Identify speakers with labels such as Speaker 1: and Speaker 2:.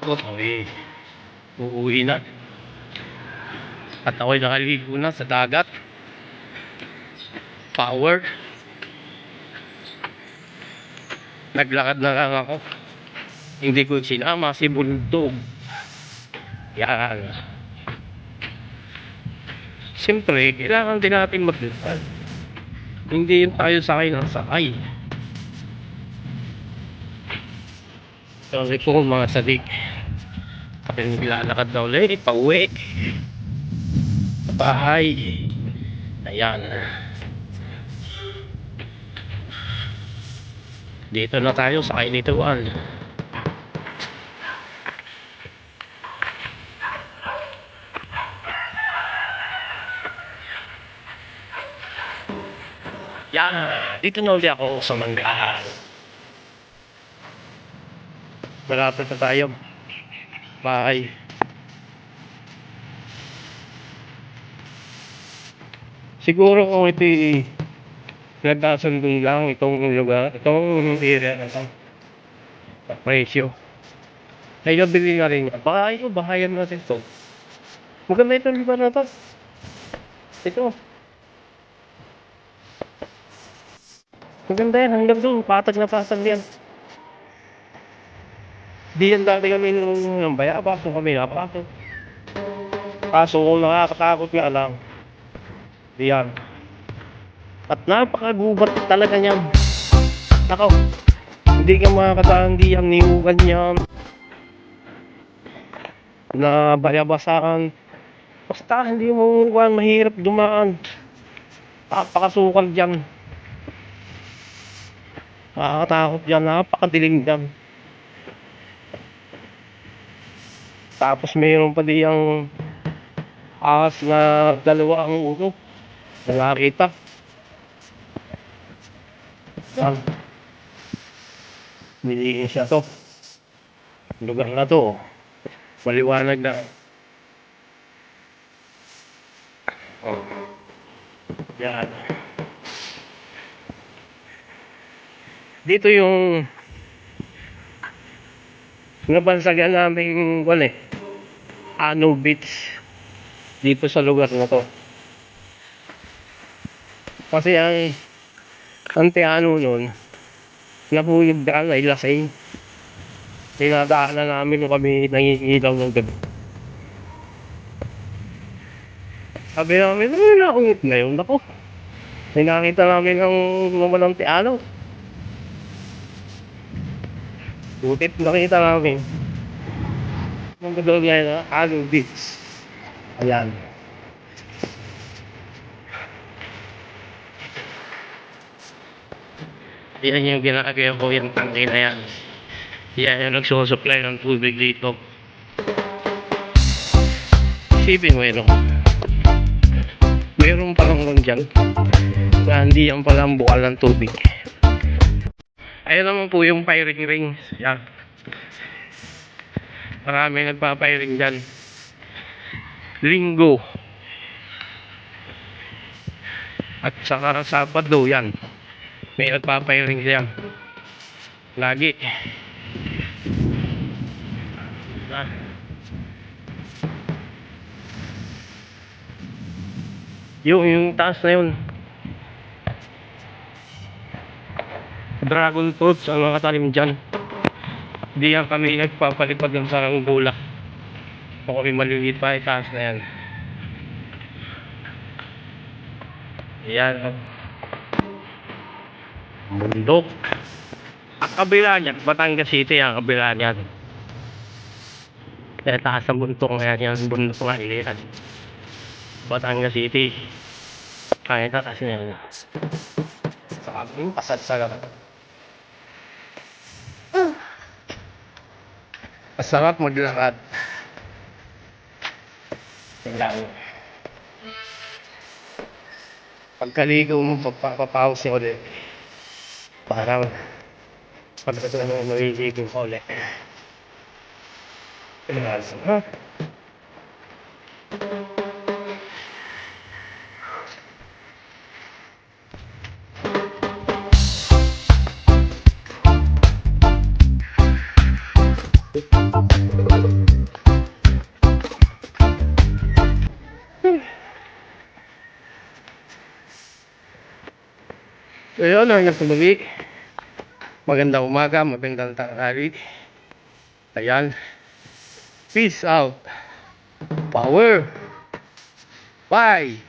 Speaker 1: Okay, uuwi na. At ako'y nakaligo na sa dagat. Power. Naglakad na lang ako. Hindi ko sinama si Bundog. Yan. Siyempre, kailangan din natin maglakad. Hindi yun tayo sakay ng sakay. Sorry po mga sadik. Kaya naglalakad na ulit, pauwi. Sa bahay. Ayan. Dito na tayo sa kainituan. Yan. Dito na ulit ako sa Manggahan. Malapit na tayo. Bye. Siguro kung ito nagkasundong lang itong lugar, itong area na ito, presyo. Nagabili nga rin. Bahayan natin ito. Maganda itong lugar na ito. Ito. Maganda yan. Hanggang doon. Patag na patag yan. Di yan dati kami nung baya. Pasok kami na pasok. Kaso kung nakakatakot nga lang. Di yan. At napakagubat talaga niyan. Nakaw. Hindi ka makakataan. Di yan niugan yan. Na bayabasaan. Basta hindi mo mahirap dumaan. Napakasukal dyan. Nakakatakot dyan. Napakadilim dyan. Tapos mayroon pa diyang ahas na dalawa ang ulo. Nakakita. Yan. Niliin siya to. Lugar na to. Maliwanag na. Oh. Yan. Dito yung nabansagan namin Ano Beach dito sa lugar na to. Kasi ang Antiano nun nahuyog daan ay lasing. Tinadaanan namin kami nangingilaw ng gabi. Sabi namin, naungit na yun. Ako, nakita namin ang naman ng Antiano. Butit nakita namin. Ang gano'n nga na, Ano Beach. Ayan. Yan yung ginagawa ko yung tangke na yan. Yan yung nagsusupply ng tubig dito. Isipin mo yun. Meron palang lang dyan. Na hindi yan palang bukal ng tubig. Ayan naman po yung firing rings. Yan. Marami nagpa-firing dyan. Linggo. At saka Sabado yan. May nagpa-firing dyan. Lagi. Yung taas na yun. Dragon fruits ang mga talim dyan. Hindi yan kami nagpapalipad ng sarang bulak. Kung kami maliliit pa, taas na yan. Yan. Bundok. Ang kabila niyan, Batangas City ang kabila niyan. Kaya taas ang bundok na yan, yung bundok nga ilihan. Batangas City. Kaya taas na yan. Sabi, pasad-sarap. Masarap maglakad. Tingnan. Pagkaligo mo, pagpapapause ulit. Parang pagkatuloy mo, maliligo ka ulit. Pinalasan, ha? So yun, hanggang sa muli. Magandang umaga, magandang tanghali. Ayan. Peace out. Power. Bye.